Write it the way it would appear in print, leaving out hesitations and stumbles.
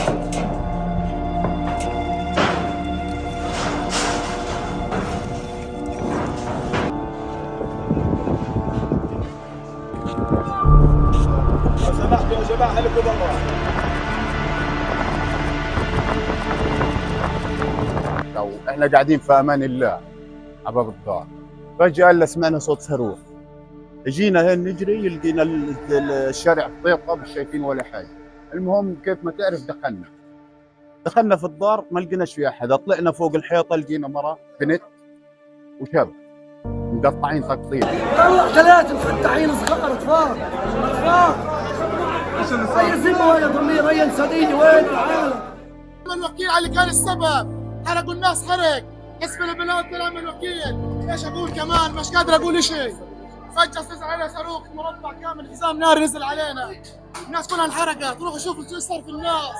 لو سمحتوا يا جماعه خليكم برا. لو احنا قاعدين في امان الله على باب الدار، فجاه الا سمعنا صوت صاروخ. جينا هين نجري لقينا الشارع طيقه مش شايفين ولا حاجه. المهم كيف ما تعرف دخلنا في الدار ما لقيناش في احد. طلعنا فوق الحيطه لقينا مره بنت وشاب مقطعين تقطيع. طلع ثلاثة مفتحين صغار اطفال. هي زبوة وين ضمير هي انسانية وين العالم؟ الوكيل على اللي كان السبب، حرقوا الناس حرق، اسم البلاد طلع من الوكيل، ايش اقول كمان مش قادر اقول شيء. فجأة نزل علينا صاروخ مربع كامل حزام ناري نزل علينا، الناس كلها انحرقت، روحوا شوفوا شو صار في الناس.